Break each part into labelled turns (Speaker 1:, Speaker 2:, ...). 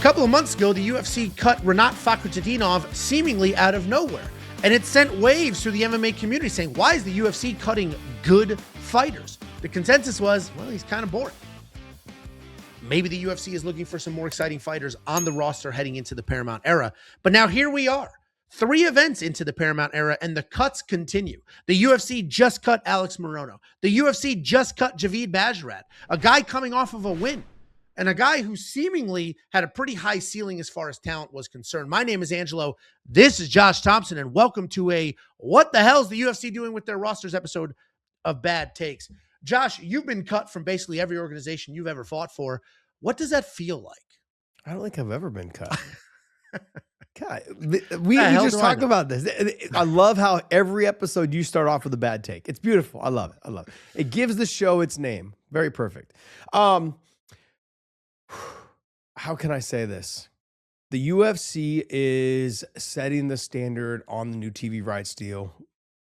Speaker 1: couple of months ago, the UFC cut Rinat Fakhretdinov seemingly out of nowhere. And it sent waves through the MMA community saying, why is the UFC cutting good fighters? The consensus was, well, he's kind of boring. Maybe the UFC is looking for some more exciting fighters on the roster heading into the Paramount era. But now here we are, 3 events into the Paramount era, and the cuts continue. The UFC just cut Alex Morono. The UFC just cut Javid Bajrat, a guy coming off of a win, and a guy who seemingly had a pretty high ceiling as far as talent was concerned. My name is Angelo. This is Josh Thompson, and welcome to a What the Hell's the UFC Doing with Their Rosters episode of Bad Takes. Josh, you've been cut from basically every organization you've ever fought for. What does that feel like?
Speaker 2: I don't think I've ever been cut. God, we just talk about this. I love how every episode you start off with a bad take. It's beautiful. I love it. I love it. It gives the show its name. Very perfect. How can I say this? The UFC is setting the standard on the new TV rights deal.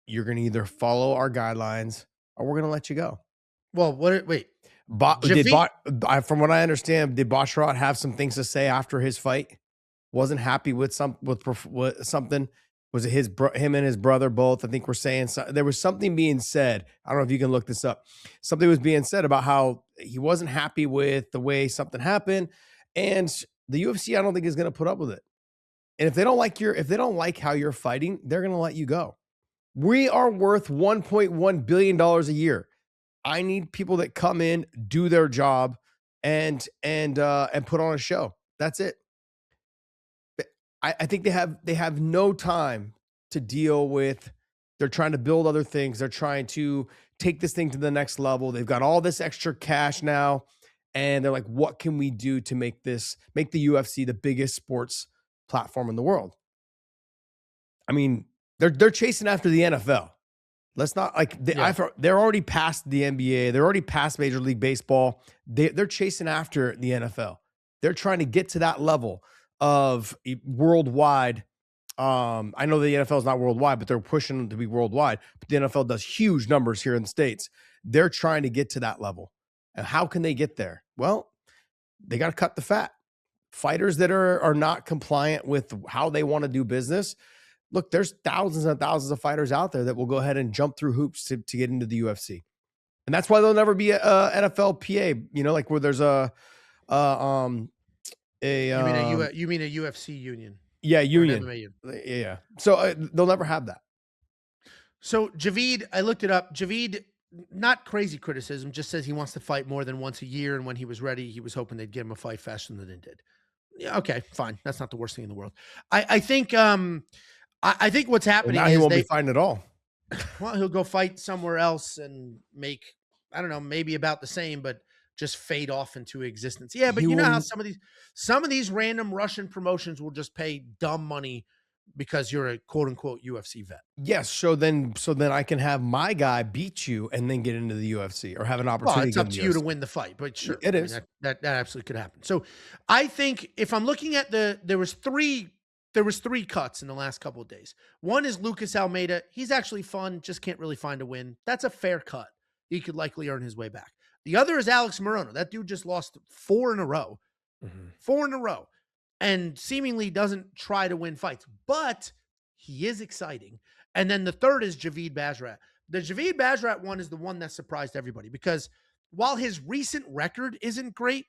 Speaker 2: You're going to either follow our guidelines or we're going to let you go.
Speaker 1: Well, wait.
Speaker 2: From what I understand, did Bajrat have some things to say after his fight? Wasn't happy with something. Was it him and his brother both? I think we're saying there was something being said. I don't know if you can look this up. Something was being said about how he wasn't happy with the way something happened, and the UFC I don't think is going to put up with it. And if they don't like how you're fighting, they're going to let you go. We are worth $1.1 billion a year. I need people that come in, do their job, and put on a show. That's it. I think they have no time to deal with. They're trying to build other things. They're trying to take this thing to the next level. They've got all this extra cash now, and they're like, what can we do to make the UFC the biggest sports platform in the world? I mean, they're chasing after the NFL. Let's not they're already past the NBA. They're already past Major League Baseball. They're chasing after the NFL. They're trying to get to that level of worldwide. I know the NFL is not worldwide, but they're pushing them to be worldwide. But the NFL does huge numbers here in the States. They're trying to get to that level. And how can they get there? Well, they got to cut the fat. Fighters that are not compliant with how they want to do business. Look, there's thousands and thousands of fighters out there that will go ahead and jump through hoops to get into the UFC. And that's why there'll never be a NFLPA, like where there's you
Speaker 1: mean a UFC union?
Speaker 2: Yeah, union. Yeah. So they'll never have that.
Speaker 1: So Javid, I looked it up. Javid, not crazy criticism, just says he wants to fight more than once a year, and when he was ready, he was hoping they'd get him a fight faster than they did. Yeah, okay, fine. That's not the worst thing in the world. I think what's happening
Speaker 2: now
Speaker 1: is
Speaker 2: he won't be fighting at all.
Speaker 1: Well, he'll go fight somewhere else and make, I don't know, maybe about the same, but just fade off into existence. Yeah, but you know how some of these random Russian promotions will just pay dumb money because you're a quote unquote UFC vet.
Speaker 2: Yes. So then I can have my guy beat you and then get into the UFC or have an opportunity.
Speaker 1: Well, it's up to you to win the fight, but sure.
Speaker 2: It is.
Speaker 1: That absolutely could happen. So I think if I'm looking at there was three cuts in the last couple of days. One is Lucas Almeida. He's actually fun, just can't really find a win. That's a fair cut. He could likely earn his way back. The other is Alex Morono. That dude just lost 4 in a row. Mm-hmm. 4 in a row. And seemingly doesn't try to win fights. But he is exciting. And then the third is Javid Bajrat. The Javid Bajrat one is the one that surprised everybody. Because while his recent record isn't great,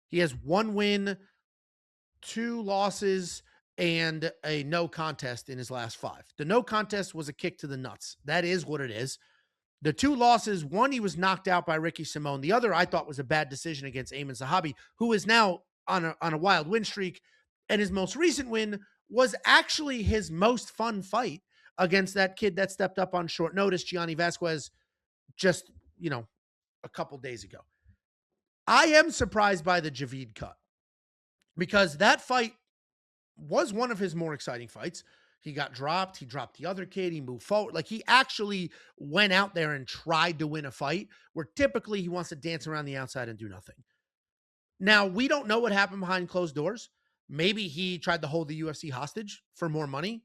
Speaker 1: he has 1 win, 2 losses, and a no contest in his last 5. The no contest was a kick to the nuts. That is what it is. The 2 losses, one, he was knocked out by Ricky Simone. The other, I thought, was a bad decision against Ayman Zahabi, who is now on a wild win streak. And his most recent win was actually his most fun fight against that kid that stepped up on short notice, Gianni Vasquez, just, a couple days ago. I am surprised by the Javid cut because that fight was one of his more exciting fights. He got dropped. He dropped the other kid. He moved forward. Like, he actually went out there and tried to win a fight where typically he wants to dance around the outside and do nothing. Now, we don't know what happened behind closed doors. Maybe he tried to hold the UFC hostage for more money.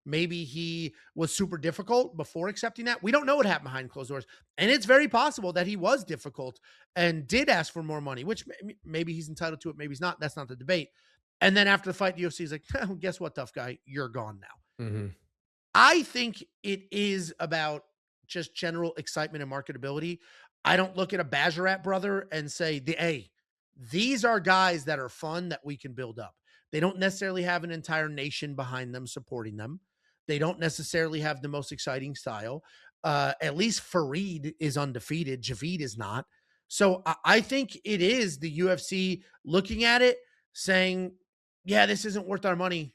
Speaker 1: Maybe he was super difficult before accepting that. We don't know what happened behind closed doors. And it's very possible that he was difficult and did ask for more money, which maybe he's entitled to it. Maybe he's not. That's not the debate. And then after the fight, the UFC is like, guess what, tough guy? You're gone now.
Speaker 2: Mhm.
Speaker 1: I think it is about just general excitement and marketability. I don't look at a Bajarat brother and say, hey, these are guys that are fun that we can build up. They don't necessarily have an entire nation behind them supporting them. They don't necessarily have the most exciting style. At least Fareed is undefeated. Javid is not. So I think it is the UFC looking at it saying, yeah, this isn't worth our money.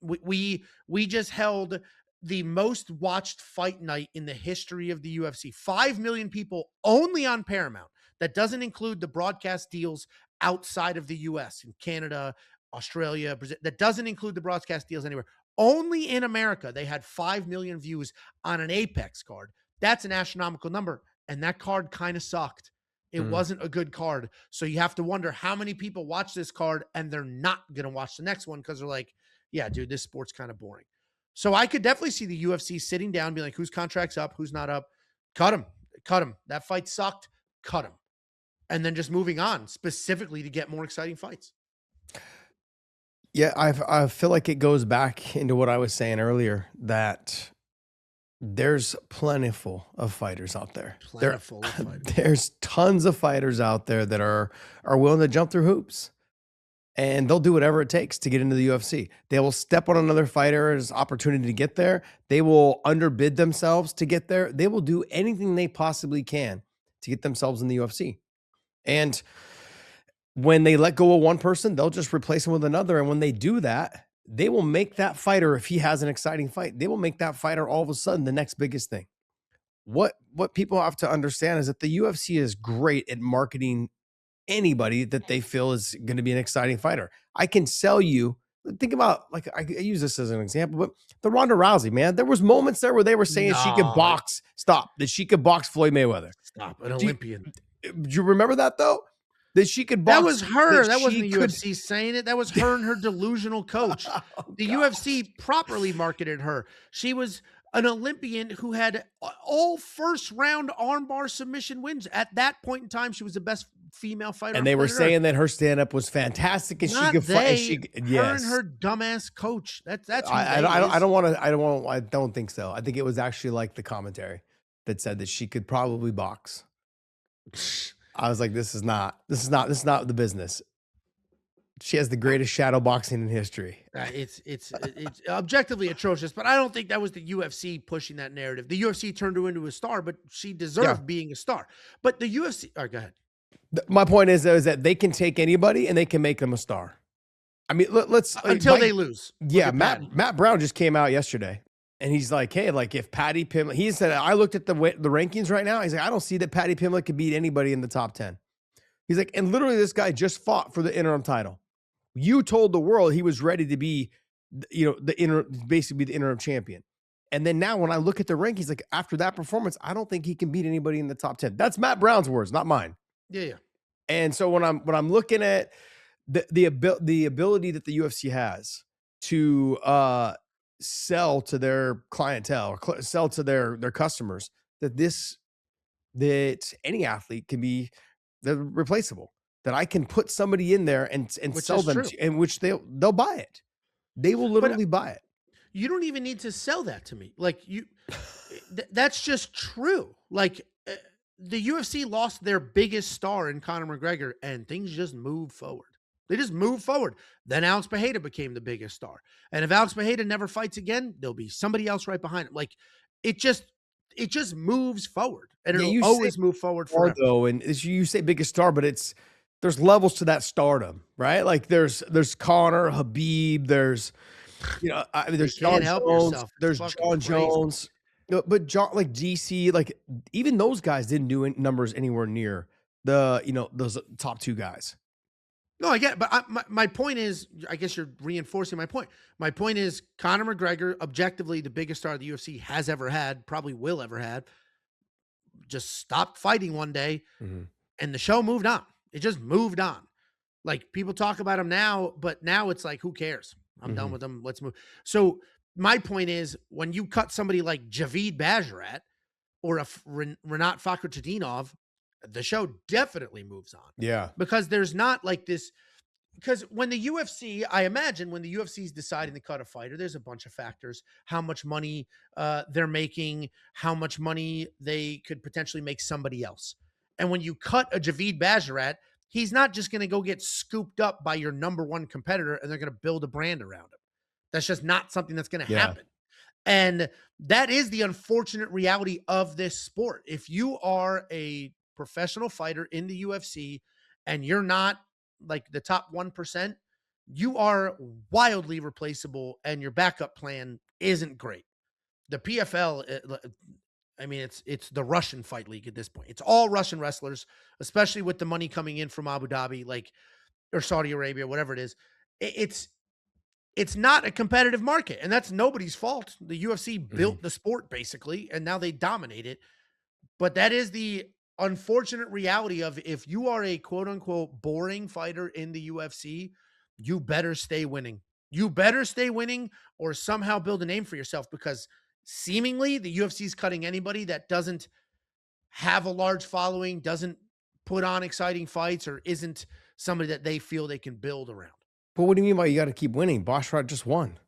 Speaker 1: We just held the most watched fight night in the history of the UFC. 5 million people only on Paramount. That doesn't include the broadcast deals outside of the US, in Canada, Australia, Brazil. That doesn't include the broadcast deals anywhere. Only in America, they had 5 million views on an Apex card. That's an astronomical number. And that card kind of sucked. It
Speaker 2: Mm.
Speaker 1: wasn't a good card. So you have to wonder how many people watch this card and they're not going to watch the next one because they're like, yeah, dude, this sport's kind of boring. So I could definitely see the UFC sitting down, be like, whose contract's up, who's not up, cut him, cut him. That fight sucked, cut him, and then just moving on specifically to get more exciting fights.
Speaker 2: Yeah, I feel like it goes back into what I was saying earlier, that there's plentiful of fighters out there.
Speaker 1: Plentiful of fighters.
Speaker 2: There's tons of fighters out there that are willing to jump through hoops. And they'll do whatever it takes to get into the UFC. They will step on another fighter's opportunity to get there. They will underbid themselves to get there. They will do anything they possibly can to get themselves in the UFC. And when they let go of one person, they'll just replace him with another. And when they do that, they will make that fighter, if he has an exciting fight, they will make that fighter all of a sudden the next biggest thing. What people have to understand is that the UFC is great at marketing anybody that they feel is going to be an exciting fighter. I can sell you. Think about, like, I use this as an example, but the Ronda Rousey, man, there was moments there where they were saying she could box. Stop. That she could box Floyd Mayweather.
Speaker 1: Stop. An Olympian.
Speaker 2: Do you remember that though? That she could box.
Speaker 1: That was her. That wasn't the
Speaker 2: could...
Speaker 1: UFC saying it. That was her and her delusional coach. The UFC properly marketed her. She was an Olympian who had all first round armbar submission wins. At that point in time, she was the best female fighter.
Speaker 2: And they were saying that her stand up was fantastic and
Speaker 1: Not
Speaker 2: she could fight.
Speaker 1: Her and her dumbass coach. That's
Speaker 2: I don't think so. I think it was actually like the commentary that said that she could probably box. I was like, this is not the business. She has the greatest shadow boxing in history.
Speaker 1: It's objectively atrocious, but I don't think that was the UFC pushing that narrative. The UFC turned her into a star, but she deserved being a star. But the UFC, all right, go ahead.
Speaker 2: My point is that they can take anybody and they can make them a star. I mean, let's
Speaker 1: until they lose.
Speaker 2: Yeah, Matt Brown just came out yesterday, and he's like, "Hey, like if Patty Pimblett," he said, "I looked at the rankings right now. He's like, I don't see that Patty Pimblett could beat anybody in the top 10." He's like, and literally, this guy just fought for the interim title. You told the world he was ready to be, basically the interim champion. And then now, when I look at the rankings, like after that performance, I don't think he can beat anybody in the top 10. That's Matt Brown's words, not mine.
Speaker 1: Yeah.
Speaker 2: And so when I'm looking at the ability that the UFC has to sell to their clientele or sell to their customers, that any athlete can be replaceable, that I can put somebody in there and sell them in which they'll buy it. They will literally buy it.
Speaker 1: You don't even need to sell that to me. Like that's just true. Like the UFC lost their biggest star in Conor McGregor, and things just moved forward. They just moved forward. Then Alex Pereira became the biggest star. And if Alex Pereira never fights again, there'll be somebody else right behind him. Like it just moves forward, and it'll always move forward forever.
Speaker 2: Though, and you say biggest star, but there's levels to that stardom, right? Like there's Conor, Habib, there's there's John Jones, there's John Jones. But John, like DC, like even those guys didn't do numbers anywhere near those top two guys.
Speaker 1: No, I get it, but my point is, I guess you're reinforcing my point. My point is, Conor McGregor, objectively the biggest star the UFC has ever had, probably will ever have, just stopped fighting one day, and the show moved on. It just moved on. Like people talk about him now, but now it's like, who cares? I'm done with him. Let's move. So my point is, when you cut somebody like Javid Bajarat or a Renat Fakhretdinov, the show definitely moves on.
Speaker 2: Yeah.
Speaker 1: Because there's not like this, because when the UFC, I imagine when the UFC is deciding to cut a fighter, there's a bunch of factors: how much money they're making, how much money they could potentially make somebody else. And when you cut a Javid Bajarat, he's not just going to go get scooped up by your number one competitor and they're going to build a brand around him. That's just not something that's going to
Speaker 2: Yeah.
Speaker 1: happen. And that is the unfortunate reality of this sport. If you are a professional fighter in the UFC and you're not like the top 1%, you are wildly replaceable and your backup plan isn't great. The PFL, I mean, it's the Russian fight league at this point. It's all Russian wrestlers, especially with the money coming in from Abu Dhabi, like, or Saudi Arabia, whatever it is. It's not a competitive market, and that's nobody's fault. The UFC
Speaker 2: Mhm.
Speaker 1: built the sport basically, and now they dominate it. But that is the unfortunate reality of, if you are a quote unquote boring fighter in the UFC, you better stay winning. You better stay winning or somehow build a name for yourself, because seemingly the UFC is cutting anybody that doesn't have a large following, doesn't put on exciting fights, or isn't somebody that they feel they can build around.
Speaker 2: But what do you mean by you gotta keep winning? Boschrod just won,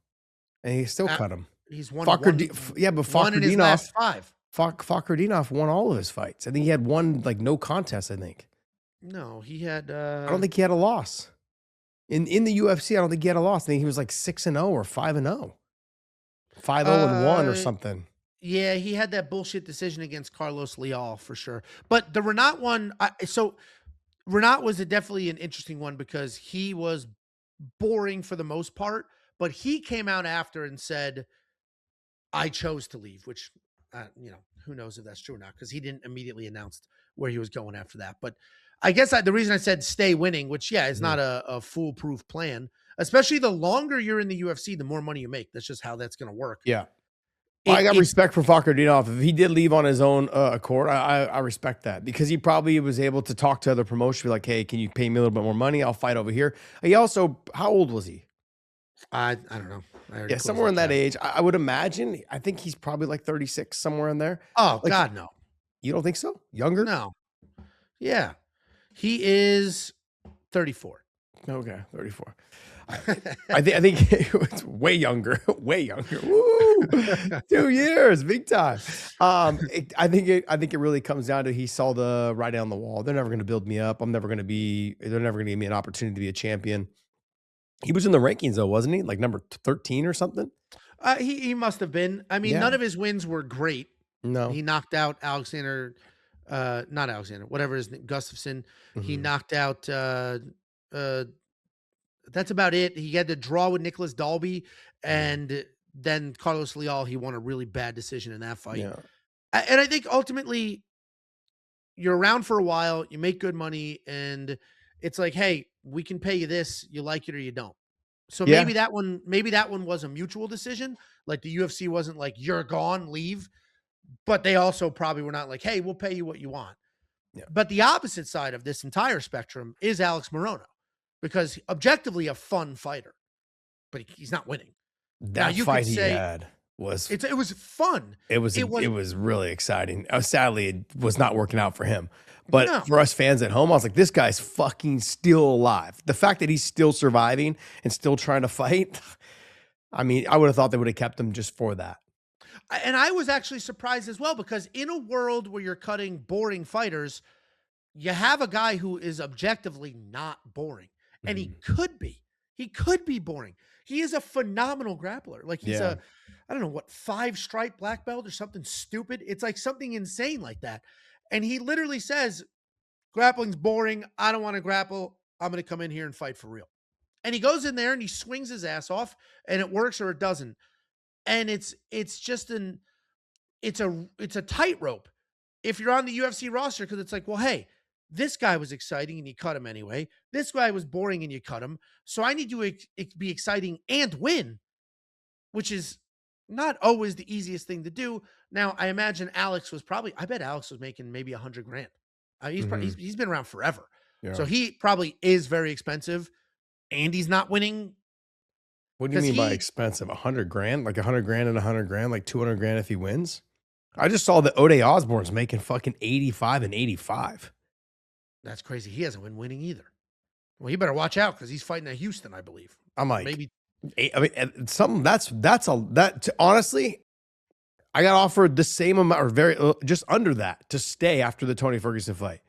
Speaker 2: and he still
Speaker 1: Uh,
Speaker 2: cut him.
Speaker 1: he's won
Speaker 2: Fakhrudi
Speaker 1: one
Speaker 2: f yeah, but
Speaker 1: one in his last
Speaker 2: Fakhrdinov
Speaker 1: 5.
Speaker 2: Fakhrdinov won all of his fights. I think he had one, like, no contest, I think.
Speaker 1: No, he had,
Speaker 2: I don't think he had a loss. In the UFC, I don't think he had a loss. I think he was, like, 6-0 or 5-0. 5-0-1 or
Speaker 1: uh,
Speaker 2: something.
Speaker 1: yeah, he had that bullshit decision against Carlos Leal for sure. But the Renat one, so Renat was definitely an interesting one because he was boring for the most part, but he came out after and said, I chose to leave, which, who knows if that's true or not, because he didn't immediately announce where he was going after that. But I guess the reason I said stay winning, which, yeah, is
Speaker 2: Mhm.
Speaker 1: not a foolproof plan, especially the longer you're in the UFC, the more money you make. That's just how that's going to work.
Speaker 2: Yeah. Well, I
Speaker 1: It,
Speaker 2: got
Speaker 1: it's
Speaker 2: respect for Fakhrdinov. If he did leave on his own, accord, I respect that because he probably was able to talk to other promotions, be like, "Hey, can you pay me a little bit more money? I'll fight over here." He also how old was he?
Speaker 1: I don't know. I already
Speaker 2: Yeah,
Speaker 1: closed
Speaker 2: somewhere
Speaker 1: that
Speaker 2: in that
Speaker 1: tab.
Speaker 2: age. I would imagine. I think he's probably like 36, somewhere in there.
Speaker 1: Oh
Speaker 2: Like,
Speaker 1: God, no,
Speaker 2: you don't think so? Younger?
Speaker 1: no. Yeah, he is 34.
Speaker 2: Okay, 34. I I think it's way younger, way younger. Woo! 2 years, big time. I think it really comes down to he saw the writing on the wall. They're never gonna build me up. They're never gonna give me an opportunity to be a champion. He was in the rankings though, wasn't he? Like number 13 or something?
Speaker 1: He must have been. I mean,
Speaker 2: Yeah.
Speaker 1: none of his wins were great.
Speaker 2: No.
Speaker 1: He knocked out Alexander, not Alexander, whatever his name, Gustafson. He
Speaker 2: Mhm.
Speaker 1: knocked out. Uh, that's about it. He had to draw with Nicholas Dalby,
Speaker 2: Mhm.
Speaker 1: and then Carlos Leal. He won a really bad decision in that fight.
Speaker 2: Yeah.
Speaker 1: And I think ultimately you're around for a while, you make good money, and it's like, hey, we can pay you this, you like it or you don't. So
Speaker 2: Yeah.
Speaker 1: maybe that one was a mutual decision. Like the UFC wasn't like, you're gone, leave. But they also probably were not like, hey, we'll pay you what you want.
Speaker 2: Yeah.
Speaker 1: But the opposite side of this entire spectrum is Alex Morono, because objectively a fun fighter, but he's not winning. Now
Speaker 2: That
Speaker 1: you could
Speaker 2: fight he
Speaker 1: say
Speaker 2: had was
Speaker 1: it was fun.
Speaker 2: It was
Speaker 1: It was
Speaker 2: it was really exciting. Sadly, it was not working out for him. But
Speaker 1: no.
Speaker 2: for us fans at home, I was like, this guy's fucking still alive. The fact that he's still surviving and still trying to fight, I mean, I would have thought they would have kept him just for that.
Speaker 1: And I was actually surprised as well, because in a world where you're cutting boring fighters, you have a guy who is objectively not boring, and he
Speaker 2: Mhm.
Speaker 1: could be. He could be boring. He is a phenomenal grappler. Like, he's
Speaker 2: Yeah.
Speaker 1: I don't know what, 5 stripe black belt or something stupid. It's like something insane like that. And he literally says, grappling's boring. I don't want to grapple. I'm going to come in here and fight for real. And he goes in there and he swings his ass off, and it works or it doesn't. And it's just it's a tightrope if you're on the UFC roster, because it's like, well, hey, this guy was exciting and you cut him anyway. This guy was boring and you cut him. So I need to be exciting and win, which is not always the easiest thing to do. Now, I imagine I bet Alex was making maybe 100 grand.
Speaker 2: Mhm.
Speaker 1: He's been around forever.
Speaker 2: Yeah.
Speaker 1: So he probably is very expensive, and he's not winning
Speaker 2: What do you
Speaker 1: because
Speaker 2: mean by
Speaker 1: he,
Speaker 2: expensive? 100 grand? Like 100 grand and 100 grand, like 200 grand if he wins? I just saw that Ode Osborne's making fucking 85 and 85.
Speaker 1: that's crazy. He hasn't been winning either. Well, you better watch out because he's fighting at Houston, I believe.
Speaker 2: I'm
Speaker 1: Or
Speaker 2: like,
Speaker 1: maybe
Speaker 2: I mean, something honestly, I got offered the same amount or just under that to stay after the Tony Ferguson fight.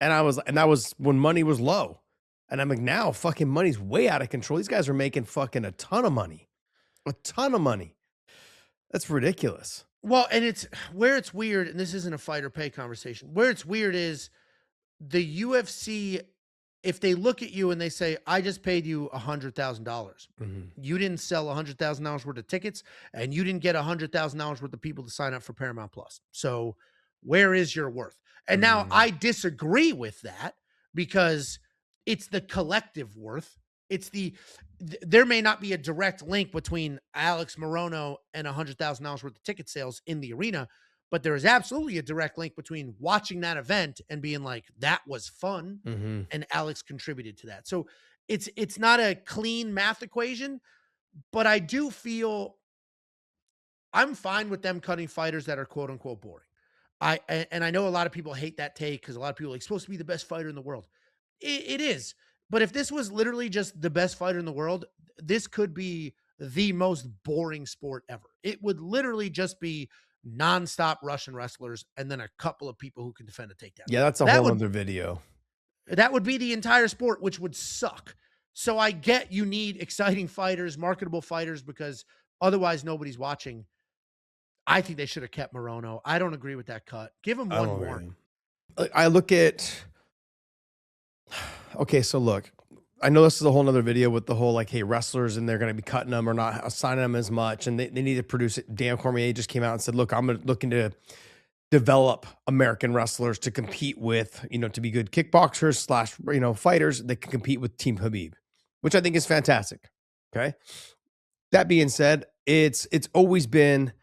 Speaker 2: And that was when money was low. And I'm like, now fucking money's way out of control. These guys are making fucking a ton of money. A ton of money. That's ridiculous.
Speaker 1: well, and it's where it's weird, and this isn't a fight or pay conversation. Where it's weird is the UFC, if they look at you and they say, I just paid you $100,000.
Speaker 2: Mhm.
Speaker 1: You didn't sell $100,000 worth of tickets, and you didn't get $100,000 worth of people to sign up for Paramount Plus. So where is your worth? And now
Speaker 2: Mhm.
Speaker 1: I disagree with that because it's the collective worth. It's there may not be a direct link between Alex Morono and $100,000 worth of ticket sales in the arena, but there is absolutely a direct link between watching that event and being like, that was fun.
Speaker 2: Mhm.
Speaker 1: And Alex contributed to that. So it's not a clean math equation, but I do feel I'm fine with them cutting fighters that are quote unquote boring. And I know a lot of people hate that take because a lot of people are like supposed to be the best fighter in the world. It is. But if this was literally just the best fighter in the world, this could be the most boring sport ever. It would literally just be nonstop Russian wrestlers and then a couple of people who can defend a takedown.
Speaker 2: Yeah, that's a
Speaker 1: That
Speaker 2: whole
Speaker 1: would
Speaker 2: other video.
Speaker 1: that would be the entire sport, which would suck. So I get you need exciting fighters, marketable fighters, because otherwise nobody's watching. I think they should have kept Morono. I don't agree with that cut. Give him
Speaker 2: I
Speaker 1: one
Speaker 2: don't
Speaker 1: more.
Speaker 2: really. I look at okay, so look, I know this is a whole nother video with the whole like, hey, wrestlers and they're going to be cutting them or not assigning them as much, and they need to produce it. Dan Cormier just came out and said, look, I'm looking to develop American wrestlers to compete with, to be good kickboxers slash, fighters that can compete with Team Habib, which I think is fantastic. Okay. That being said, it's always been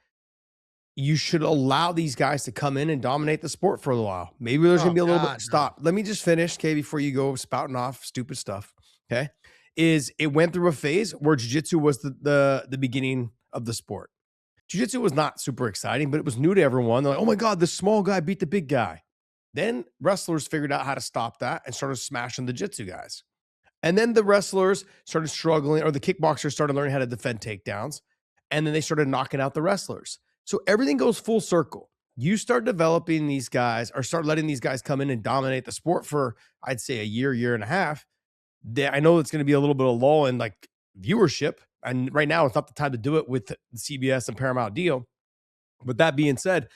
Speaker 2: you should allow these guys to come in and dominate the sport for a little while. Maybe there's gonna
Speaker 1: Oh
Speaker 2: be a little
Speaker 1: God,
Speaker 2: bit.
Speaker 1: no.
Speaker 2: Stop. Let me just finish, okay, before you go spouting off stupid stuff. Okay. It went through a phase where jiu-jitsu was the beginning of the sport. Jiu-jitsu was not super exciting, but it was new to everyone. They're like, oh my God, this small guy beat the big guy. Then wrestlers figured out how to stop that and started smashing the jiu-jitsu guys. And then the wrestlers started struggling, or the kickboxers started learning how to defend takedowns. And then they started knocking out the wrestlers. So everything goes full circle. You start developing these guys or start letting these guys come in and dominate the sport for, I'd say, a year and a half. I know it's going to be a little bit of lull in like viewership. And right now, it's not the time to do it with the CBS and Paramount deal. But that being said,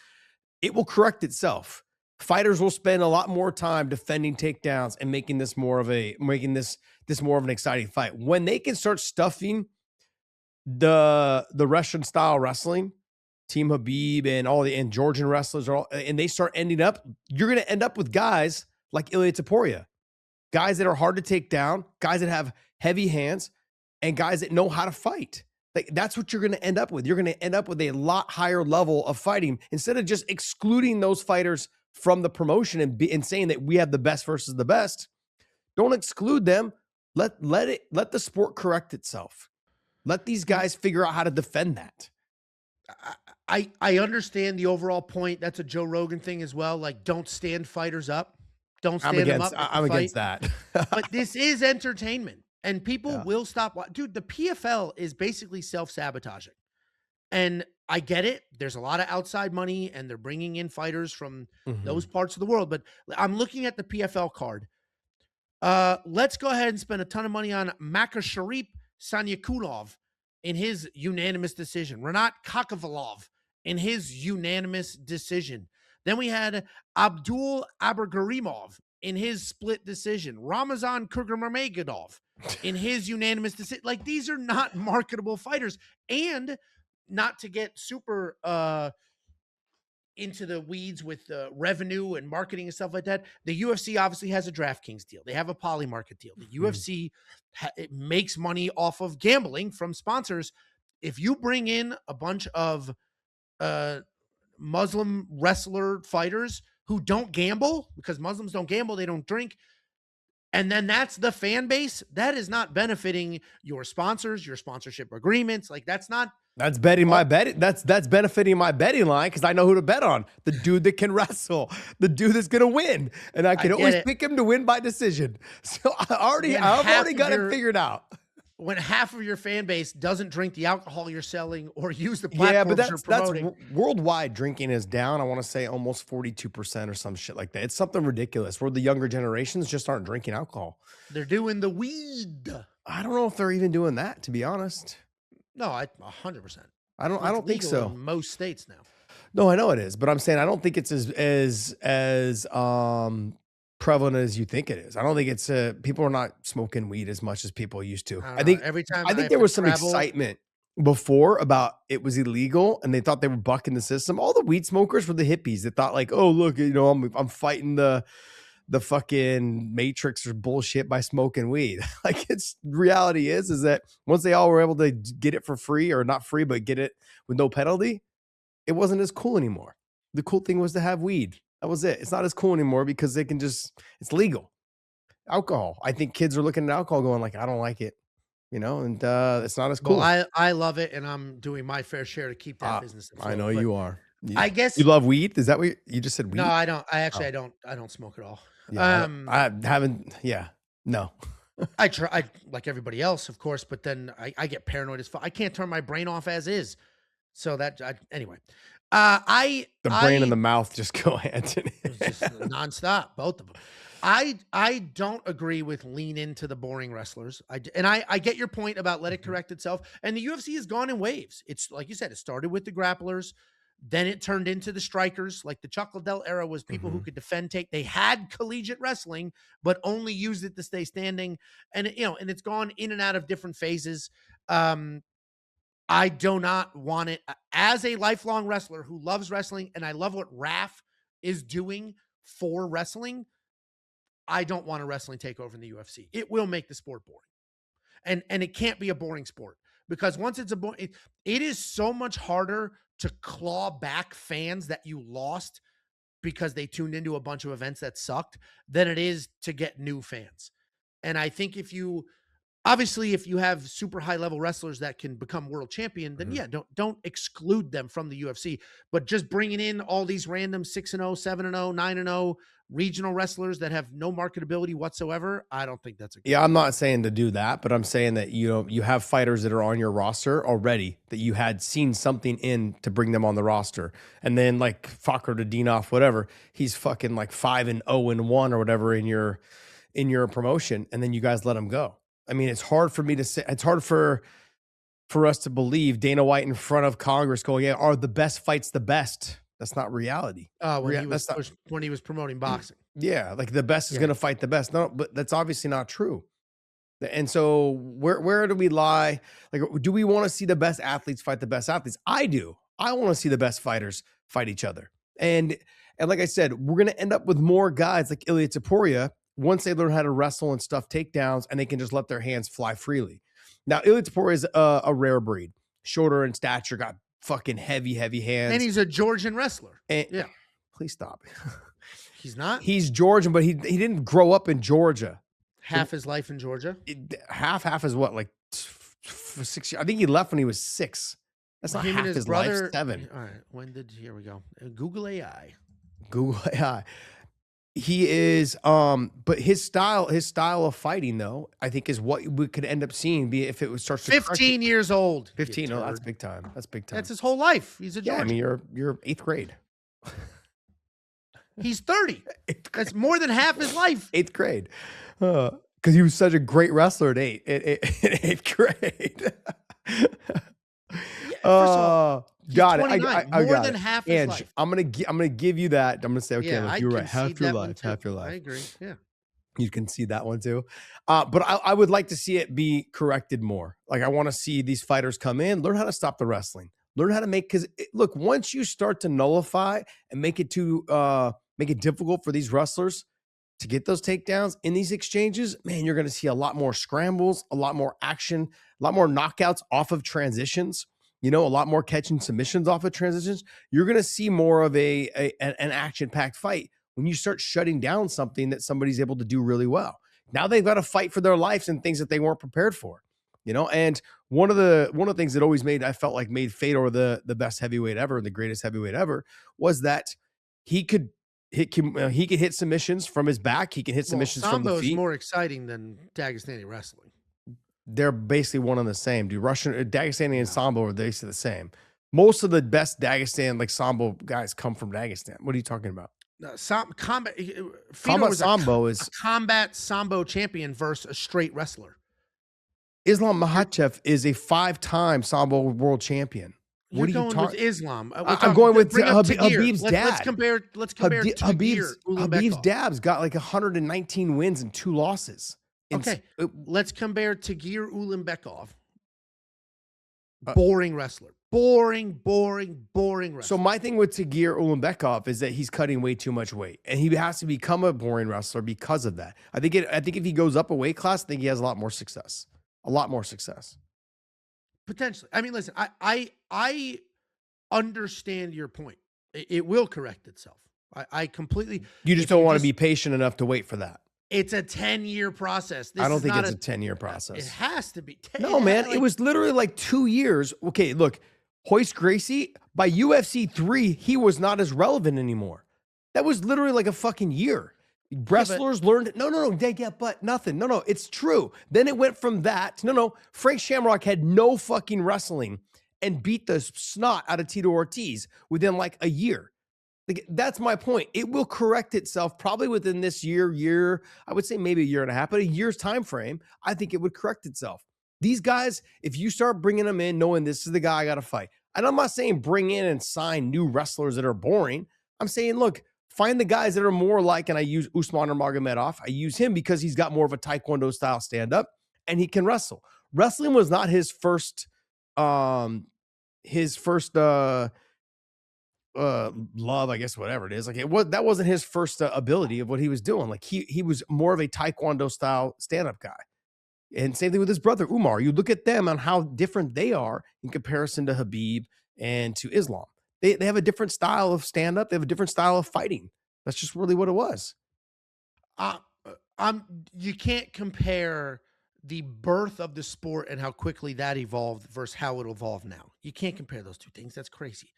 Speaker 2: it will correct itself. Fighters will spend a lot more time defending takedowns and making this more of an exciting fight. When they can start stuffing the Russian style wrestling, Team Habib and Georgian wrestlers and they start ending up, you're going to end up with guys like Ilia Topuria, guys that are hard to take down, guys that have heavy hands, and guys that know how to fight. Like that's what you're going to end up with. You're going to end up with a lot higher level of fighting instead of just excluding those fighters from the promotion and saying that we have the best versus the best. Don't exclude them. Let the sport correct itself. Let these guys figure out how to defend that.
Speaker 1: I understand the overall point. That's a Joe Rogan thing as well. Like, don't stand fighters up. Don't stand them up.
Speaker 2: I'm against that.
Speaker 1: But this is entertainment, and people
Speaker 2: Yeah.
Speaker 1: will stop. Dude, the PFL is basically self-sabotaging. And I get it. There's a lot of outside money, and they're bringing in fighters from those parts of the world. But I'm looking at the PFL card. Let's go ahead and spend a ton of money on Makasharip Sanyakunov in his unanimous decision. Renat Kakovalov in his unanimous decision. Then we had Abdul Abergarimov in his split decision. Ramazan Kurgamamegedov in his unanimous decision. Like, these are not marketable fighters. And not to get super into the weeds with revenue and marketing and stuff like that. The UFC obviously has a DraftKings deal. They have a Polymarket deal. The UFC it makes money off of gambling from sponsors. If you bring in a bunch of Muslim wrestler fighters who don't gamble, because Muslims don't gamble, they don't drink, and then that's the fan base, that is not benefiting your sponsors, your sponsorship agreements. Like, that's not
Speaker 2: That's betting my bet. That's benefiting my betting line because I know who to bet on. The dude that can wrestle, the dude that's gonna win, and I can always pick him to win by decision. So I've already got it figured out.
Speaker 1: When half of your fan base doesn't drink the alcohol you're selling or use the platforms you're promoting.
Speaker 2: That's worldwide. Drinking is down. I want to say almost 42% or some shit like that. It's something ridiculous where the younger generations just aren't drinking alcohol.
Speaker 1: They're doing the weed.
Speaker 2: I don't know if they're even doing that, to be honest.
Speaker 1: No, 100%.
Speaker 2: I don't think so.
Speaker 1: In most states now.
Speaker 2: No, I know it is, but I'm saying I don't think it's as prevalent as you think it is. I don't think it's people are not smoking weed as much as people used to. I think
Speaker 1: every time
Speaker 2: I think there was some excitement before about it was illegal and they thought they were bucking the system. All the weed smokers were the hippies that thought like, oh look, I'm fighting the fucking matrix or bullshit by smoking weed. Like it's reality is that once they all were able to get it for free, or not free, but get it with no penalty, it wasn't as cool anymore. The cool thing was to have weed. That was it. It's not as cool anymore because they can it's legal. Alcohol. I think kids are looking at alcohol going like, I don't like it, and it's not as cool.
Speaker 1: Well, I love it. And I'm doing my fair share to keep that business afloat.
Speaker 2: I know you are.
Speaker 1: I guess
Speaker 2: you love weed. Is that what you just said? Weed?
Speaker 1: No, I don't. I don't smoke at all.
Speaker 2: Yeah, I haven't. Yeah, no.
Speaker 1: I try, like everybody else, of course, but then I get paranoid as fuck. I can't turn my brain off as is. So anyway, the
Speaker 2: brain and the mouth just go hand in hand.
Speaker 1: Just nonstop, both of them. I don't agree with lean into the boring wrestlers. I get your point about let it correct itself. And the UFC has gone in waves. It's like you said, it started with the grapplers. Then it turned into the strikers. Like the Chuck Liddell era was people who could defend, they had collegiate wrestling, but only used it to stay standing. And and it's gone in and out of different phases. I do not want it as a lifelong wrestler who loves wrestling. And I love what RAF is doing for wrestling. I don't want a wrestling takeover in the UFC. It will make the sport boring. And it can't be a boring sport because once it's it is so much harder to claw back fans that you lost because they tuned into a bunch of events that sucked than it is to get new fans. And I think if you have super high level wrestlers that can become world champion, then don't exclude them from the UFC, but just bringing in all these random 6-0, 7-0, 9-0 regional wrestlers that have no marketability whatsoever. I don't think that's
Speaker 2: I'm not saying to do that, but I'm saying that, you have fighters that are on your roster already that you had seen something in to bring them on the roster. And then like Fakhr Dadinov, whatever, he's fucking like 5-0-1 or whatever in your promotion. And then you guys let him go. I mean, it's hard for me to say, it's hard for us to believe Dana White in front of Congress going, are the best fights the best? That's not reality.
Speaker 1: When he was promoting boxing.
Speaker 2: Yeah. Like the best is going to fight the best. No, but that's obviously not true. And so where do we lie? Like, do we want to see the best athletes fight the best athletes? I do. I want to see the best fighters fight each other. And like I said, we're going to end up with more guys like Ilia Topuria once they learn how to wrestle and stuff takedowns, and they can just let their hands fly freely. Now, Ilia Topuria is a rare breed, shorter in stature, got fucking heavy hands.
Speaker 1: And he's a Georgian wrestler.
Speaker 2: Please stop.
Speaker 1: He's not?
Speaker 2: He's Georgian, but he didn't grow up in Georgia.
Speaker 1: Half his life in Georgia?
Speaker 2: Half is what, like 6 years? I think he left when he was 6. That's not half his life, 7.
Speaker 1: All right, here we go. Google AI.
Speaker 2: He is, but his style of fighting, though, I think is what we could end up seeing. Be if it starts to
Speaker 1: 15 years old.
Speaker 2: 15. No, that's big time. That's big time.
Speaker 1: That's his whole life. He's a Georgian.
Speaker 2: I mean, you're 8th grade.
Speaker 1: He's 30. That's more than half his life.
Speaker 2: 8th grade, because he was such a great wrestler at 8th grade. Got it. I
Speaker 1: more
Speaker 2: got
Speaker 1: than
Speaker 2: it.
Speaker 1: half his life.
Speaker 2: I'm gonna give you that. I'm gonna say, okay, look, you're right. Half your life.
Speaker 1: I agree. Yeah.
Speaker 2: You can see that one too. But I would like to see it be corrected more. Like I want to see these fighters come in, learn how to stop the wrestling, learn how to because look, once you start to nullify and make it difficult for these wrestlers to get those takedowns in these exchanges, man, you're going to see a lot more scrambles, a lot more action, a lot more knockouts off of transitions. A lot more catching submissions off of transitions. You're going to see more of an action-packed fight when you start shutting down something that somebody's able to do really well. Now they've got to fight for their lives and things that they weren't prepared for, and One of the things that always I felt like made Fedor the best heavyweight ever, the greatest heavyweight ever, was that he could he could hit submissions from his back. He can hit
Speaker 1: Well,
Speaker 2: submissions from the
Speaker 1: Sambo is
Speaker 2: feet.
Speaker 1: more exciting than Dagestani wrestling.
Speaker 2: They're basically one and the same, dude. Russian Dagestani and
Speaker 1: No.
Speaker 2: Sambo are basically the same. Most of the best Dagestan like Sambo guys come from Dagestan. What are you talking about?
Speaker 1: No, combat. Fedor
Speaker 2: Combat
Speaker 1: was
Speaker 2: Sambo
Speaker 1: a
Speaker 2: is
Speaker 1: combat Sambo champion versus a straight wrestler.
Speaker 2: Islam Makhachev is a 5-time Sambo world champion.
Speaker 1: You're
Speaker 2: What are you
Speaker 1: going with
Speaker 2: talking?
Speaker 1: Islam.
Speaker 2: I'm going with
Speaker 1: bring up Tagir.
Speaker 2: Habib's dad.
Speaker 1: Let's compare. Let's compare Tagir
Speaker 2: Habib's
Speaker 1: Ulanbekov.
Speaker 2: dad's got like 119 wins and 2 losses.
Speaker 1: Okay, let's compare Tagir Ulanbekov.
Speaker 2: Uh,
Speaker 1: Boring wrestler. Boring wrestler.
Speaker 2: So my thing with Tagir Ulanbekov is that he's cutting way too much weight, and he has to become a boring wrestler because of that. I think if he goes up a weight class, I think he has a lot more success. A lot more success.
Speaker 1: Potentially. I mean, listen, I understand your point. It will correct itself. I completely.
Speaker 2: You just don't want to be patient enough to wait for that.
Speaker 1: It's a 10-year process.
Speaker 2: I don't think it's a 10-year process.
Speaker 1: It has to be.
Speaker 2: No, man. It was literally like 2 years. Okay, look, Hoist Gracie, by UFC 3, he was not as relevant anymore. That was literally like a fucking year. Wrestlers learned. No, they get but nothing. No, it's true. Then it went from that. No. Frank Shamrock had no fucking wrestling and beat the snot out of Tito Ortiz within like a year. Like, that's my point. It will correct itself probably within this year. I would say maybe a year and a half, but a year's time frame. I think it would correct itself. These guys, if you start bringing them in, knowing this is the guy I got to fight, and I'm not saying bring in and sign new wrestlers that are boring. I'm saying, look, find the guys that are more like, and I use Usman or Magomedov. I use him because he's got more of a Taekwondo style stand up and he can wrestle. Wrestling was not his first love, I guess, whatever it is. Like that wasn't his first ability of what he was doing. Like he was more of a Taekwondo style stand-up guy. And same thing with his brother Umar. You look at them on how different they are in comparison to Habib and to Islam. They have a different style of stand-up. They have a different style of fighting. That's just really what it was.
Speaker 1: You can't compare the birth of the sport and how quickly that evolved versus how it evolved now. You can't compare those two things. That's crazy.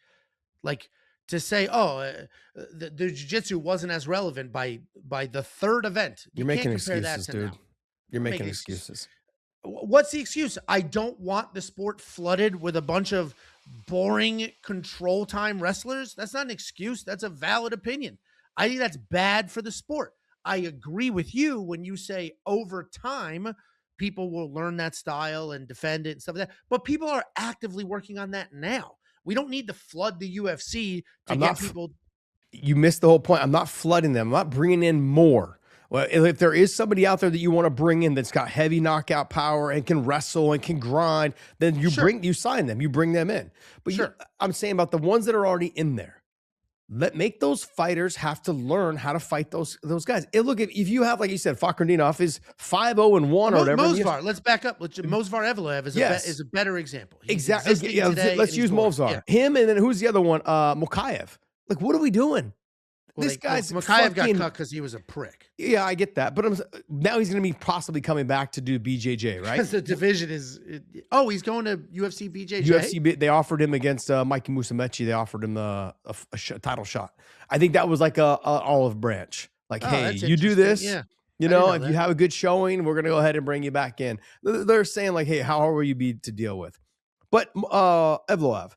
Speaker 1: Like to say, the jiu-jitsu wasn't as relevant by the third event.
Speaker 2: You're making excuses, dude. You're making excuses.
Speaker 1: What's the excuse? I don't want the sport flooded with a bunch of boring control time wrestlers. That's not an excuse. That's a valid opinion. I think that's bad for the sport. I agree with you when you say over time, people will learn that style and defend it and stuff like that. But people are actively working on that now. We don't need to flood the UFC to get people.
Speaker 2: You missed the whole point. I'm not flooding them. I'm not bringing in more. Well, if there is somebody out there that you want to bring in that's got heavy knockout power and can wrestle and can grind, then you sign them, you bring them in. But I'm saying about the ones that are already in there. Make those fighters have to learn how to fight those guys. Look, if you have, like you said, Fakhretdinov is 5-0-1 or whatever.
Speaker 1: Mosvar, let's back up. Mosvar Evloev is a better example.
Speaker 2: Exactly. Yeah, let's use Mosvar. Yeah. Him, and then who's the other one? Mokaev. Like, what are we doing? Well, this guy's
Speaker 1: Mokaev got cut because he was a prick.
Speaker 2: Yeah, I get that. But now he's going to be possibly coming back to do BJJ, right?
Speaker 1: Because the division is. He's going to UFC BJJ.
Speaker 2: UFC, they offered him against Mikey Musumeci. They offered him a title shot. I think that was like a olive branch. Like, hey, you do this. Yeah. You know, if you have a good showing, we're going to go ahead and bring you back in. They're saying like, hey, how will you be to deal with? But Evloev.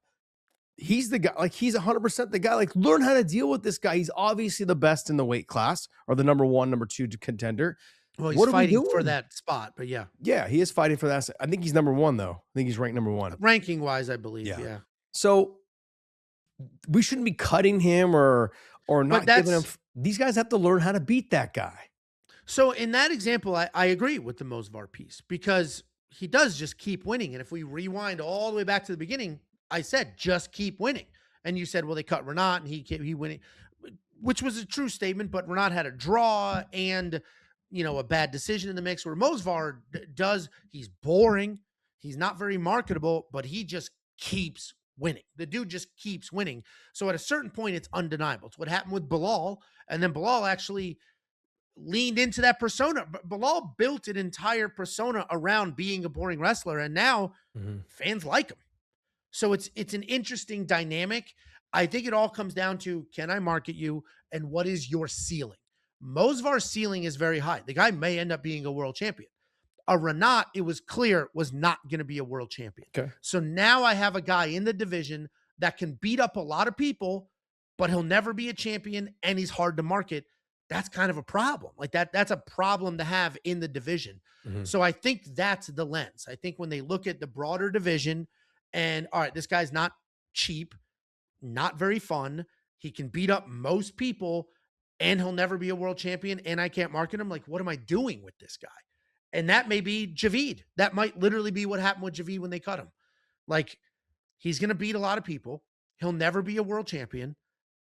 Speaker 2: He's the guy, like he's 100% the guy. Like, learn how to deal with this guy. He's obviously the best in the weight class, or the number 1, number 2 contender.
Speaker 1: Well, he's fighting for that spot, but yeah,
Speaker 2: he is fighting for that. I think he's number 1 though. I think he's ranked number 1,
Speaker 1: ranking wise, I believe. Yeah.
Speaker 2: So we shouldn't be cutting him or not giving him. These guys have to learn how to beat that guy.
Speaker 1: So in that example, I agree with the Mosvar piece because he does just keep winning, and if we rewind all the way back to the beginning. I said, just keep winning. And you said, well, they cut Renat and he winning, which was a true statement, but Renat had a draw and, a bad decision in the mix where Mosvar he's boring. He's not very marketable, but he just keeps winning. The dude just keeps winning. So at a certain point, it's undeniable. It's what happened with Bilal. And then Bilal actually leaned into that persona. Bilal built an entire persona around being a boring wrestler, and now fans like him. So it's an interesting dynamic. I think it all comes down to, can I market you, and what is your ceiling? Mosvar's ceiling is very high. The guy may end up being a world champion. A Renat, it was clear, was not going to be a world champion.
Speaker 2: Okay.
Speaker 1: So now I have a guy in the division that can beat up a lot of people, but he'll never be a champion, and he's hard to market. That's kind of a problem. Like that's a problem to have in the division. So I think that's the lens. I think when they look at the broader division and, all right, this guy's not cheap, not very fun. He can beat up most people, and he'll never be a world champion, and I can't market him. Like, what am I doing with this guy? And that may be Javid. That might literally be what happened with Javid when they cut him. Like, he's going to beat a lot of people. He'll never be a world champion.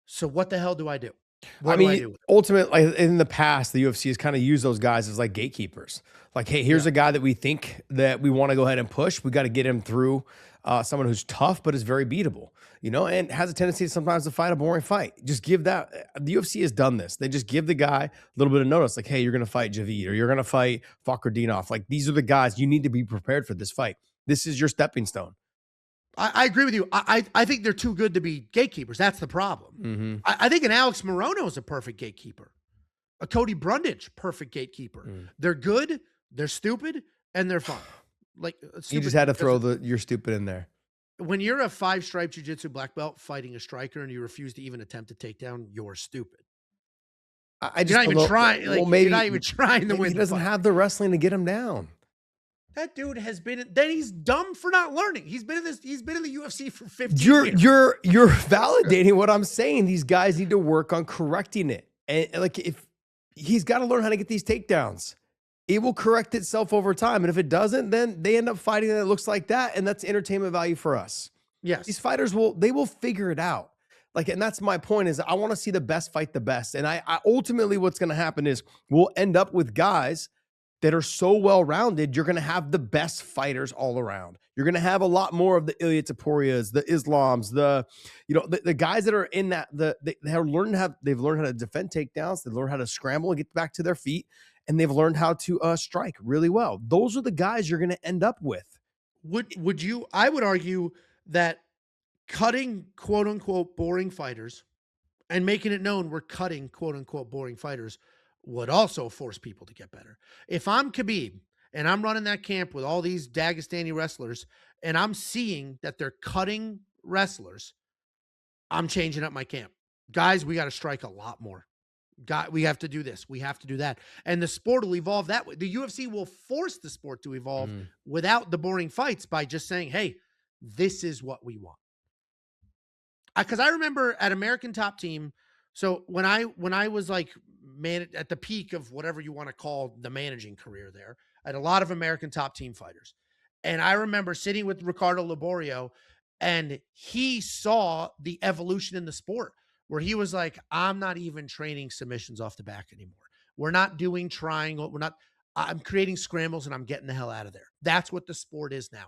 Speaker 1: So what the hell do I do? What do I do with it?
Speaker 2: Ultimately, in the past, the UFC has kind of used those guys as like gatekeepers. Like, hey, here's a guy that we think that we want to go ahead and push. We got to get him through someone who's tough, but is very beatable, and has a tendency sometimes to fight a boring fight. Just give that. The UFC has done this. They just give the guy a little bit of notice, like, hey, you're going to fight Javid, or you're going to fight Fakhretdinov. Like, these are the guys you need to be prepared for this fight. This is your stepping stone.
Speaker 1: I agree with you. I think they're too good to be gatekeepers. That's the problem. I think an Alex Morono is a perfect gatekeeper. A Cody Brundage, perfect gatekeeper. They're good, they're stupid, and they're fun. Like,
Speaker 2: you just had to throw you're stupid in there.
Speaker 1: When you're a 5-stripe jiu-jitsu black belt fighting a striker and you refuse to even attempt a takedown, you're stupid.
Speaker 2: I just
Speaker 1: you're not even trying. Like, well, maybe you're not even trying to win.
Speaker 2: He doesn't have the wrestling to get him down.
Speaker 1: That dude has been. Then he's dumb for not learning. He's been in the UFC for 15 years.
Speaker 2: You're validating what I'm saying. These guys need to work on correcting it. And like, if he's got to learn how to get these takedowns, it will correct itself over time. And if it doesn't, then they end up fighting that looks like that, and that's entertainment value for us.
Speaker 1: Yes,
Speaker 2: these fighters will figure it out. Like, and that's my point, is I want to see the best fight the best. And I ultimately, what's going to happen is we'll end up with guys that are so well-rounded. You're going to have the best fighters all around. You're going to have a lot more of the Ilia Topurias, the Islams, the guys that are in that, they've learned how to defend takedowns. They've learned how to scramble and get back to their feet, and they've learned how to strike really well. Those are the guys you're going to end up with.
Speaker 1: Would you? I would argue that cutting quote unquote boring fighters and making it known we're cutting quote unquote boring fighters would also force people to get better. If I'm Khabib and I'm running that camp with all these Dagestani wrestlers and I'm seeing that they're cutting wrestlers, I'm changing up my camp. Guys, we got to strike a lot more. We have to do this. We have to do that. And the sport will evolve that way. The UFC will force the sport to evolve without the boring fights by just saying, hey, this is what we want. Because I remember at American Top Team, so when I was like at the peak of whatever you want to call the managing career there, I had a lot of American Top Team fighters. And I remember sitting with Ricardo Laborio, and he saw the evolution in the sport where he was like, I'm not even training submissions off the back anymore. We're not doing triangle. I'm creating scrambles and I'm getting the hell out of there. That's what the sport is now.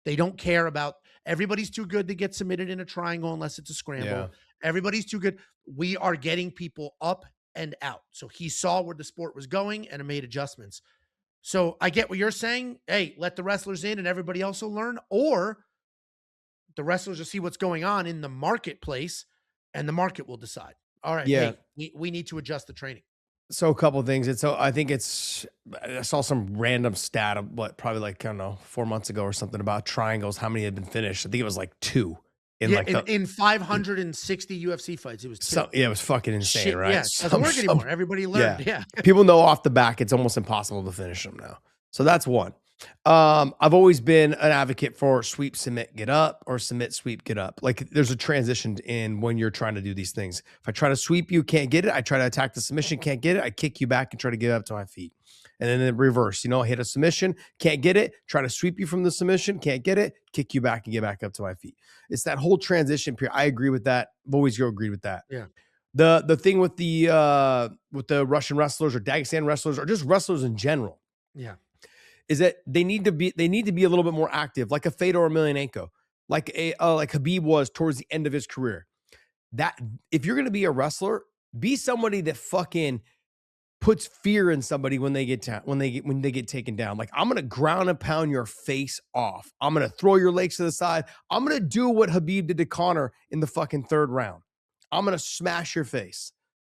Speaker 1: They don't care about, everybody's too good to get submitted in a triangle unless it's a scramble. Yeah. Everybody's too good. We are getting people up and out. So he saw where the sport was going and made adjustments. So I get what you're saying. Hey, let the wrestlers in and everybody else will learn. Or the wrestlers will see what's going on in the marketplace and the market will decide. All right, hey, we need to adjust the training.
Speaker 2: So a couple of things. I saw some random stat of probably like, I don't know, 4 months ago or something about triangles, how many had been finished. I think it was like 2.
Speaker 1: In 560 UFC fights, it was 2.
Speaker 2: It was fucking insane,
Speaker 1: shit,
Speaker 2: right?
Speaker 1: Yeah, it doesn't work anymore. Everybody learned, yeah.
Speaker 2: People know off the back, it's almost impossible to finish them now. So that's one. I've always been an advocate for sweep, submit, get up, or submit, sweep, get up. Like, there's a transition in when you're trying to do these things. If I try to sweep you, can't get it. I try to attack the submission, can't get it. I kick you back and try to get up to my feet. And then in reverse, hit a submission, can't get it. Try to sweep you from the submission, can't get it. Kick you back and get back up to my feet. It's that whole transition period. I agree with that. I've always agreed with that.
Speaker 1: Yeah.
Speaker 2: The thing with the Russian wrestlers or Dagestan wrestlers or just wrestlers in general.
Speaker 1: Yeah.
Speaker 2: Is that they need to be a little bit more active, like a Fedor Emelianenko, like Khabib was towards the end of his career. That if you're going to be a wrestler, be somebody that fucking puts fear in somebody when they get when they get taken down. Like, I'm gonna ground and pound your face off. I'm gonna throw your legs to the side. I'm gonna do what Habib did to Connor in the fucking third round. I'm gonna smash your face.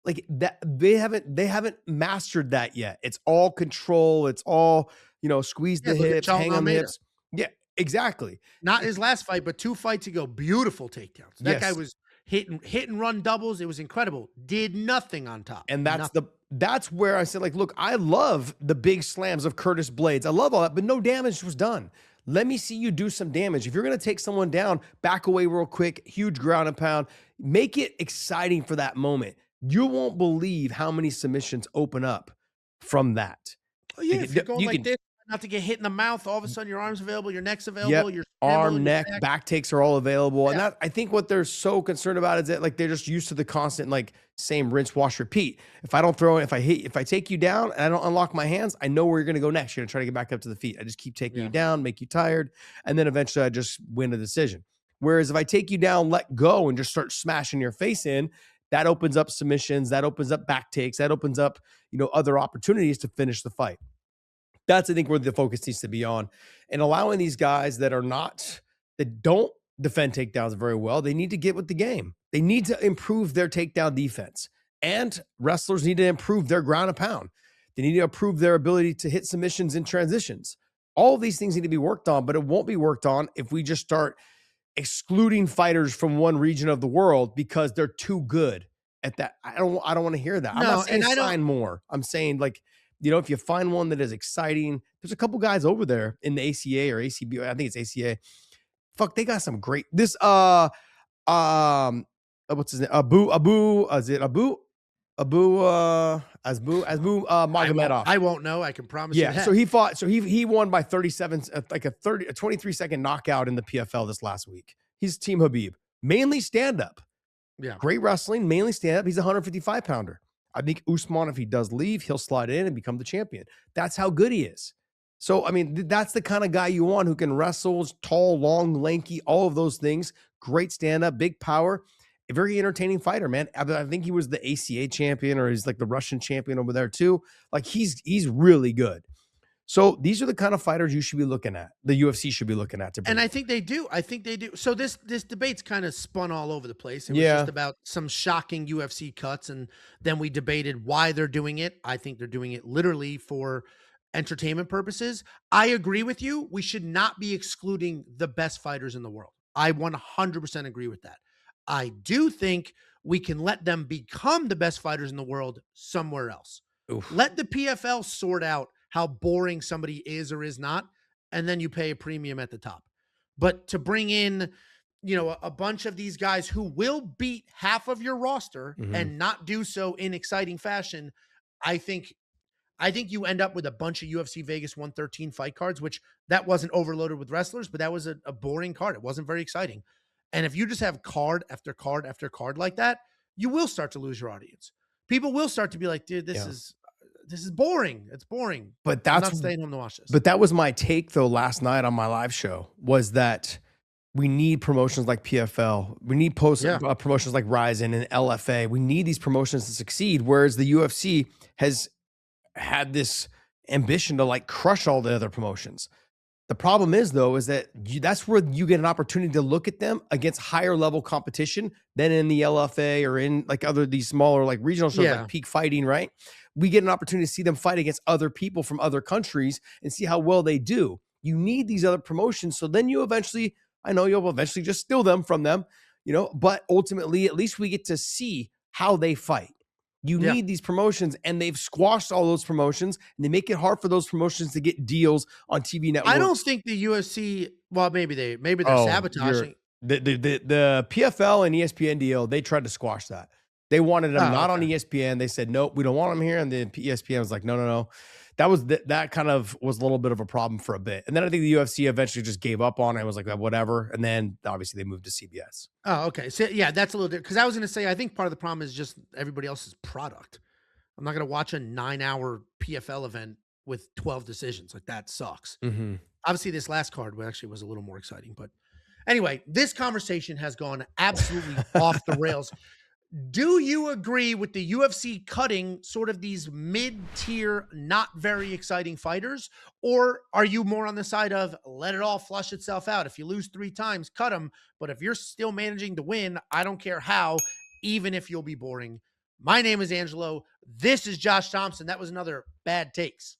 Speaker 2: Like that, they haven't mastered that yet. It's all control. It's all, squeeze
Speaker 1: Yeah,
Speaker 2: the
Speaker 1: look at
Speaker 2: hips,
Speaker 1: Jailton
Speaker 2: hang on the
Speaker 1: Almeida.
Speaker 2: hips. Yeah, exactly.
Speaker 1: Not his last fight, but 2 fights ago, beautiful takedowns. That guy
Speaker 2: Yes.
Speaker 1: was hit and run doubles. It was incredible. Did nothing on top.
Speaker 2: And
Speaker 1: Nothing.
Speaker 2: that's where I said, like, look, I love the big slams of Curtis Blades. I love all that, but no damage was done. Let me see you do some damage. If you're going to take someone down, back away real quick, huge ground and pound, make it exciting for that moment. You won't believe how many submissions open up from that.
Speaker 1: Oh, yeah, if you're going
Speaker 2: You
Speaker 1: like
Speaker 2: can
Speaker 1: this, not to get hit in the mouth, all of a sudden your arm's available, your neck's
Speaker 2: Yep.
Speaker 1: available, you're scrambling,
Speaker 2: Arm,
Speaker 1: your
Speaker 2: neck,
Speaker 1: back.
Speaker 2: back takes are all available. And
Speaker 1: Yeah.
Speaker 2: that, I think what they're so concerned about is that, like, they're just used to the constant, like, same rinse, wash, repeat. If I don't throw it, if I take you down and I don't unlock my hands, I know where you're going to go next. You're going to try to get back up to the feet. I just keep taking you down, make you tired. And then eventually I just win a decision. Whereas if I take you down, let go, and just start smashing your face in, that opens up submissions. That opens up back takes. That opens up, other opportunities to finish the fight. That's, I think, where the focus needs to be on, and allowing these guys that don't defend takedowns very well. They need to get with the game. They need to improve their takedown defense, and wrestlers need to improve their ground and pound. They need to improve their ability to hit submissions and transitions. All of these things need to be worked on, but it won't be worked on if we just start excluding fighters from one region of the world because they're too good at that. I don't want to hear that. I'm
Speaker 1: No,
Speaker 2: not saying
Speaker 1: and I don't.
Speaker 2: sign more. I'm saying, like, if you find one that is exciting, there's a couple guys over there in the ACA or ACB. I think it's ACA. Fuck, they got some great. What's his name? Is it Magomedov?
Speaker 1: I won't know. I can promise you
Speaker 2: Yeah.
Speaker 1: that.
Speaker 2: So he fought. So he won by 37, like a 23-second knockout in the PFL this last week. He's Team Habib, mainly stand up.
Speaker 1: Yeah.
Speaker 2: Great wrestling, mainly stand up. He's a 155 pounder. I think Usman, if he does leave, he'll slide in and become the champion. That's how good he is. So, I mean, that's the kind of guy you want, who can wrestle, is tall, long, lanky, all of those things. Great stand-up, big power, a very entertaining fighter, man. I think he was the ACA champion, or he's like the Russian champion over there too. Like, he's really good. So these are the kind of fighters you should be looking at. The UFC should be looking at.
Speaker 1: And I think they do. So this debate's kind of spun all over the place. It was just about some shocking UFC cuts, and then we debated why they're doing it. I think they're doing it literally for entertainment purposes. I agree with you. We should not be excluding the best fighters in the world. I 100% agree with that. I do think we can let them become the best fighters in the world somewhere else.
Speaker 2: Oof.
Speaker 1: Let the PFL sort out how boring somebody is or is not, and then you pay a premium at the top. But to bring in, a bunch of these guys who will beat half of your roster and not do so in exciting fashion, I think you end up with a bunch of UFC Vegas 113 fight cards, which that wasn't overloaded with wrestlers, but that was a boring card. It wasn't very exciting. And if you just have card after card after card like that, you will start to lose your audience. People will start to be like, dude, this is boring. It's boring.
Speaker 2: But
Speaker 1: I'm not staying home to watch this.
Speaker 2: But that was my take, though, last night on my live show, was that we need promotions like PFL. We need promotions like Ryzen and LFA. We need these promotions to succeed, whereas the UFC has had this ambition to, like, crush all the other promotions. The problem is, though, is that that's where you get an opportunity to look at them against higher level competition than in the LFA or in, like, these smaller, like, regional shows, like Peak Fighting, right? We get an opportunity to see them fight against other people from other countries and see how well they do. You need these other promotions. So then you'll eventually just steal them from them, but ultimately, at least we get to see how they fight. You need these promotions, and they've squashed all those promotions, and they make it hard for those promotions to get deals on TV networks.
Speaker 1: I don't think the UFC, well, maybe they're sabotaging.
Speaker 2: The PFL and ESPN deal, they tried to squash that. They wanted them on ESPN. They said, nope, we don't want them here. And then ESPN was like, no. That kind of was a little bit of a problem for a bit. And then I think the UFC eventually just gave up on it and was like, whatever. And then obviously they moved to CBS.
Speaker 1: Oh, okay. So yeah, that's a little different. Because I was going to say, I think part of the problem is just everybody else's product. I'm not going to watch a 9-hour PFL event with 12 decisions. Like, that sucks.
Speaker 2: Mm-hmm.
Speaker 1: Obviously, this last card actually was a little more exciting. But anyway, this conversation has gone absolutely off the rails. Do you agree with the UFC cutting sort of these mid-tier, not very exciting fighters? Or are you more on the side of let it all flush itself out? If you lose 3 times, cut them. But if you're still managing to win, I don't care how, even if you'll be boring. My name is Angelo. This is Josh Thompson. That was another Bad Takes.